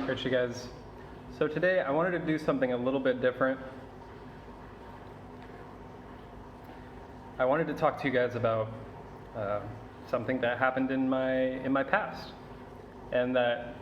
Alright, you guys. So today I wanted to do something a little bit different. I wanted to talk to you guys about something that happened in my past, and that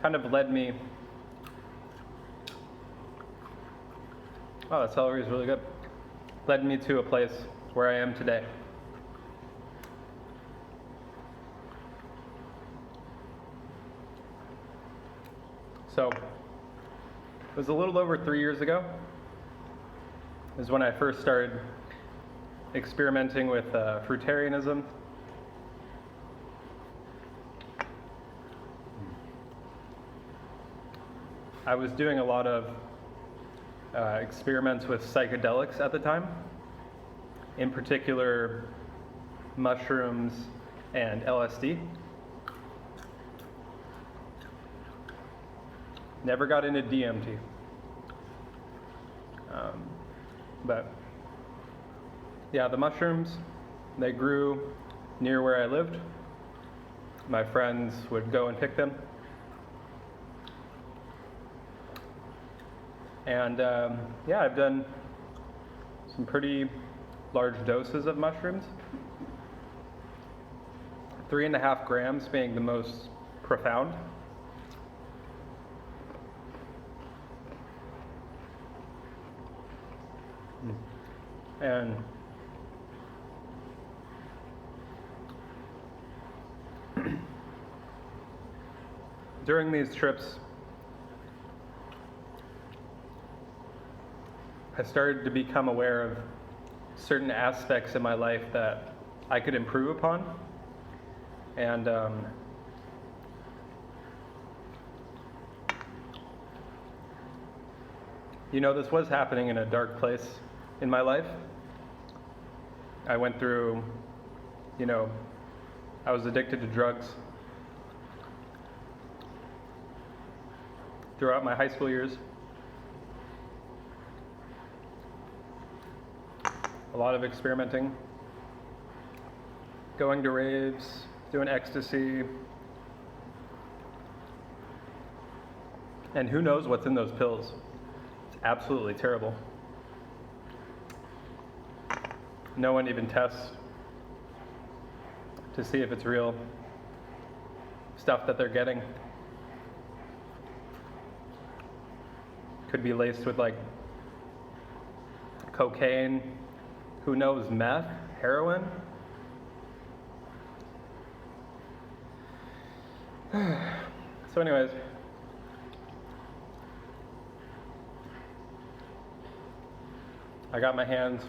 kind of led me. Oh, that celery is really good. Led me to a place where I am today. So, it was a little over 3 years ago. Is when I first started experimenting with fruitarianism. I was doing a lot of experiments with psychedelics at the time, in particular mushrooms and LSD. Never got into DMT. But yeah, the mushrooms, they grew near where I lived. My friends would go and pick them. And yeah, I've done some pretty large doses of mushrooms. 3.5 grams being the most profound. And during these trips, I started to become aware of certain aspects in my life that I could improve upon. And this was happening in a dark place in my life. I went through, I was addicted to drugs throughout my high school years. A lot of experimenting, going to raves, doing ecstasy, and who knows what's in those pills. It's absolutely terrible. No one even tests to see if it's real stuff that they're getting. Could be laced with like cocaine, who knows, meth, heroin. So anyways, I got my hands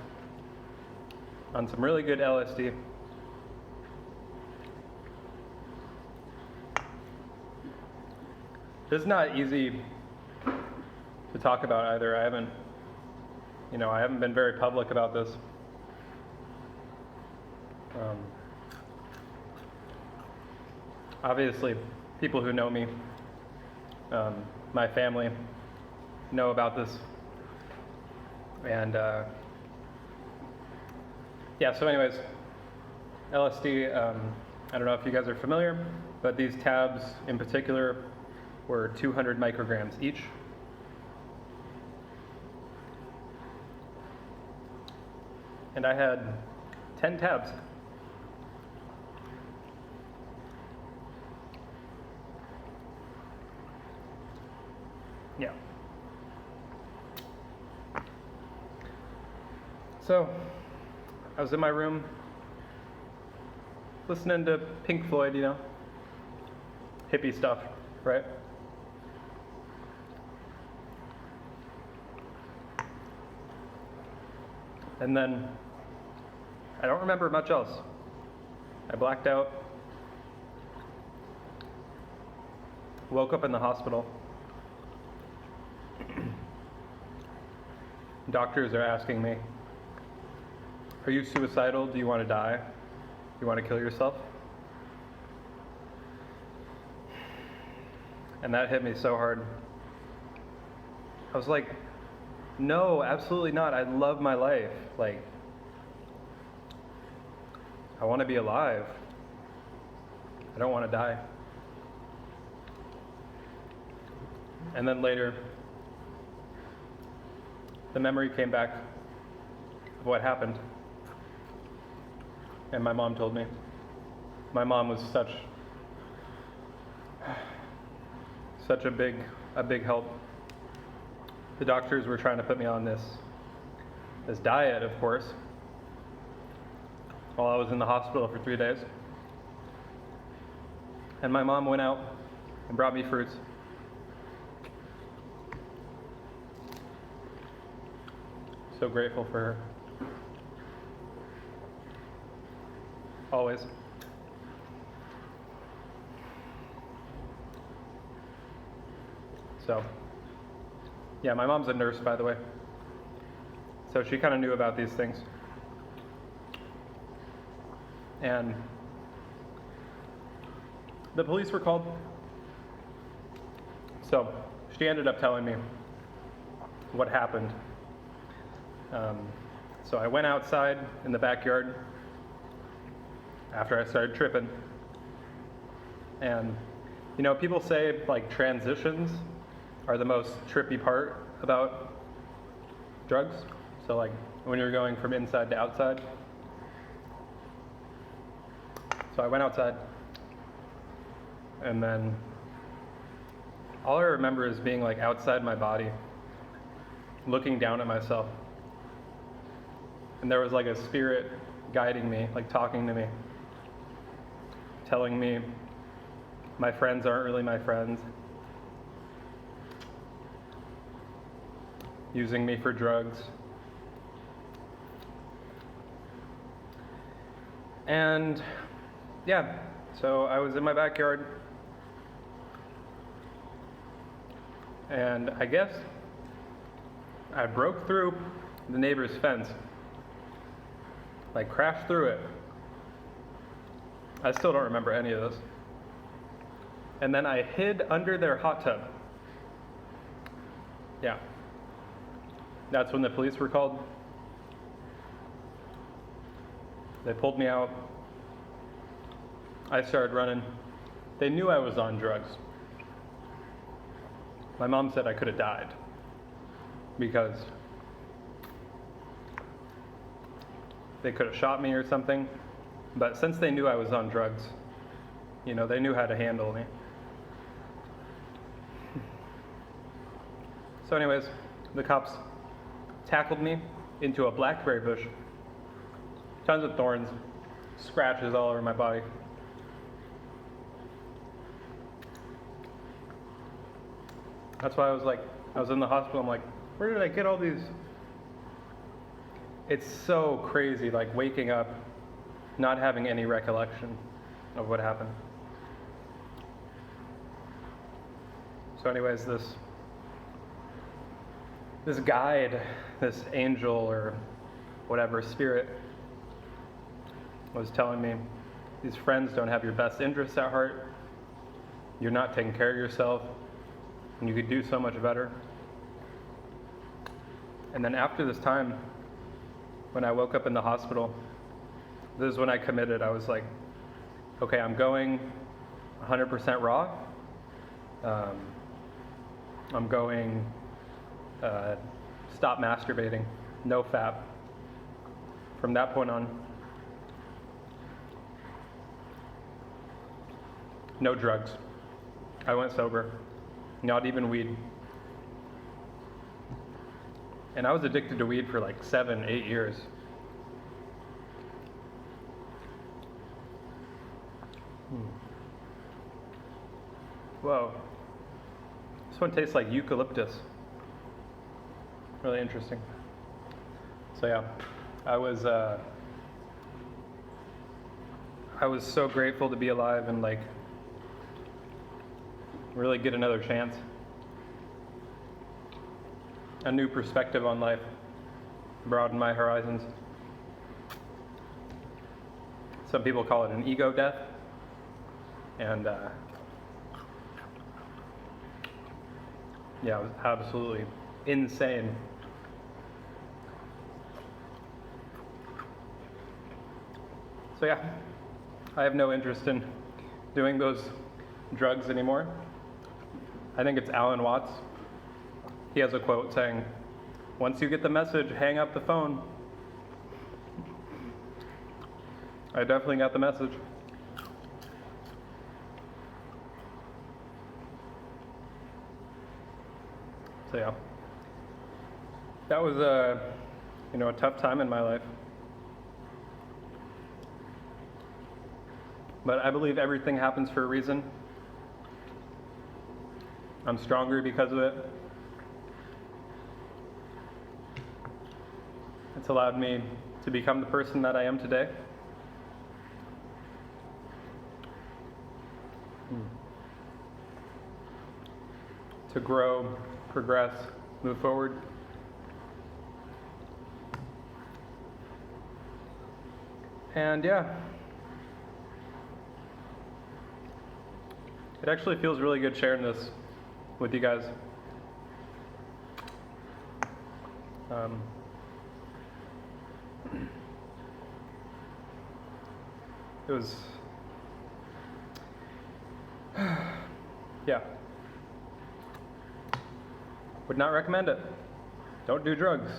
on some really good LSD. This is not easy to talk about either. I haven't been very public about this. Obviously, people who know me, my family, know about this. And yeah, so anyways, LSD, I don't know if you guys are familiar, but these tabs in particular were 200 micrograms each. And I had 10 tabs. Yeah. So, I was in my room, listening to Pink Floyd, hippie stuff, right? And then, I don't remember much else. I blacked out, woke up in the hospital. Doctors are asking me, are you suicidal? Do you want to die? Do you want to kill yourself? And that hit me so hard. I was like, no, absolutely not. I love my life. Like, I want to be alive. I don't want to die. And then later, the memory came back of what happened. And my mom told me. My mom was such a big help. The doctors were trying to put me on this diet, of course, while I was in the hospital for 3 days. And my mom went out and brought me fruits. So grateful for her. Always. So, yeah, my mom's a nurse, by the way. So she kind of knew about these things. And the police were called. So she ended up telling me what happened. So I went outside in the backyard after I started tripping. And, you know, people say like transitions are the most trippy part about drugs. So like when you're going from inside to outside. So I went outside, and then all I remember is being like outside my body, looking down at myself. And there was like a spirit guiding me, like talking to me, telling me my friends aren't really my friends, using me for drugs. And yeah, so I was in my backyard, and I guess I broke through the neighbor's fence, like crashed through it. I still don't remember any of this. And then I hid under their hot tub. Yeah. That's when the police were called. They pulled me out. I started running. They knew I was on drugs. My mom said I could have died because they could have shot me or something. But since they knew I was on drugs, you know, they knew how to handle me. So anyways, the cops tackled me into a blackberry bush. Tons of thorns, scratches all over my body. That's why I was in the hospital. I'm like, where did I get all these? It's so crazy, like waking up, not having any recollection of what happened. So anyways, this guide, this angel or whatever spirit was telling me, these friends don't have your best interests at heart. You're not taking care of yourself, and you could do so much better. And then after this time, when I woke up in the hospital, this is when I committed. I was like, okay, I'm going 100% raw. I'm going stop masturbating, no fap. From that point on, no drugs. I went sober, not even weed. And I was addicted to weed for like 7-8 years. Whoa. This one tastes like eucalyptus. Really interesting. So yeah, I was so grateful to be alive and like really get another chance. A new perspective on life, broaden my horizons. Some people call it an ego death. And yeah, it was absolutely insane. So yeah, I have no interest in doing those drugs anymore. I think it's Alan Watts. He has a quote saying, "Once you get the message, hang up the phone." I definitely got the message. So yeah, that was a tough time in my life. But I believe everything happens for a reason. I'm stronger because of it. It's allowed me to become the person that I am today. To grow, progress, move forward. And yeah, it actually feels really good sharing this with you guys. It was, yeah. Would not recommend it. Don't do drugs.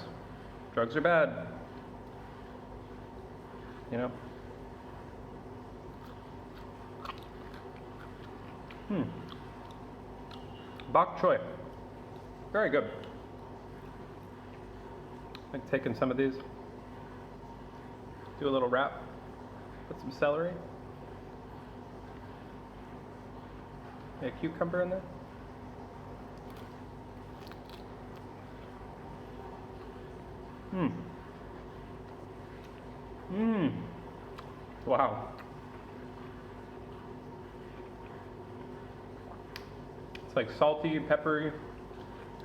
Drugs are bad. Bok choy. Very good. Like taking some of these. Do a little wrap. Put some celery. A cucumber in there. Wow. It's like salty, peppery,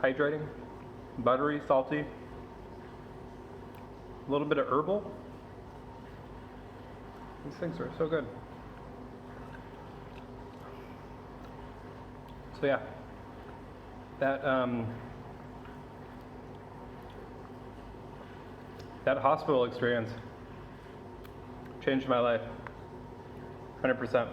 hydrating, buttery, salty, a little bit of herbal. These things are so good. So yeah, that hospital experience changed my life, 100%.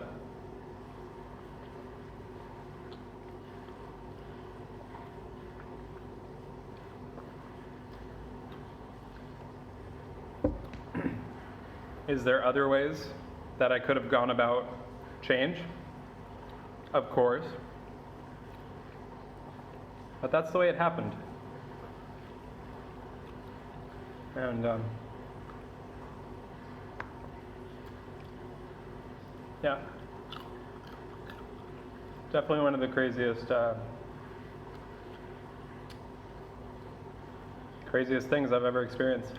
Is there other ways that I could have gone about change? Of course. But that's the way it happened. And yeah, definitely one of the craziest things I've ever experienced.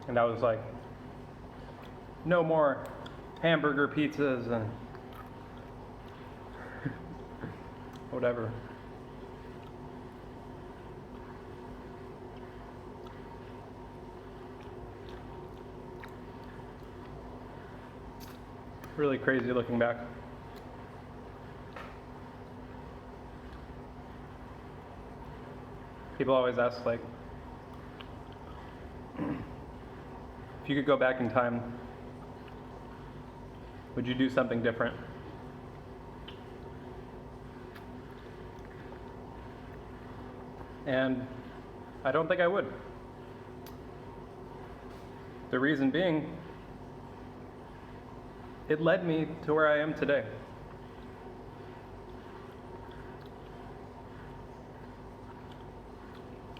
And I was like, no more hamburger pizzas and whatever. Really crazy looking back. People always ask, like, if you could go back in time, would you do something different? And I don't think I would. The reason being, it led me to where I am today.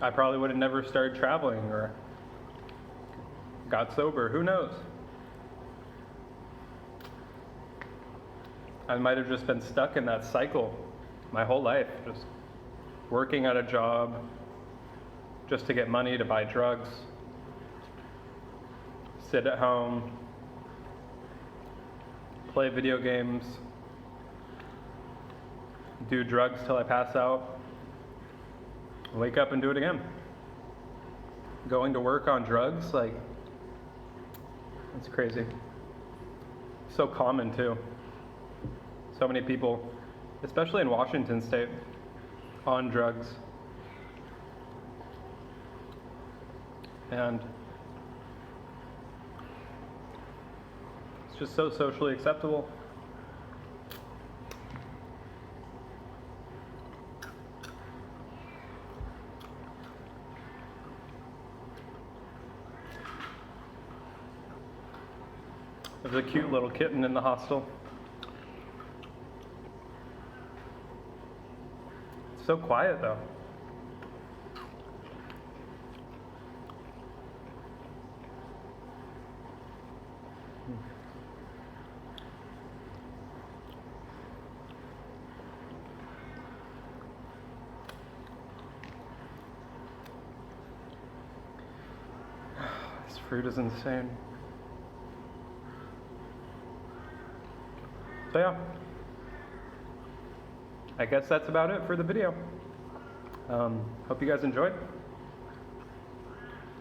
I probably would have never started traveling or got sober, who knows? I might have just been stuck in that cycle my whole life, just working at a job just to get money to buy drugs, sit at home, play video games, do drugs till I pass out, wake up and do it again. Going to work on drugs, like, it's crazy. So common too. So many people, especially in Washington State, on drugs. And it's just so socially acceptable. There's a cute little kitten in the hostel. It's so quiet though. This fruit is insane. So yeah, I guess that's about it for the video. Hope you guys enjoyed.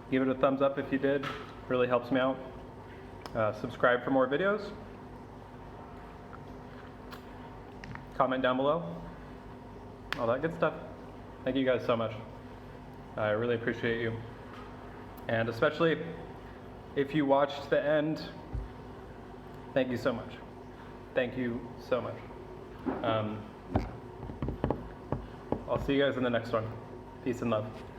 Give it a thumbs up if you did, really helps me out. Subscribe for more videos. Comment down below, all that good stuff. Thank you guys so much. I really appreciate you. And especially if you watched the end, thank you so much. Thank you so much. I'll see you guys in the next one. Peace and love.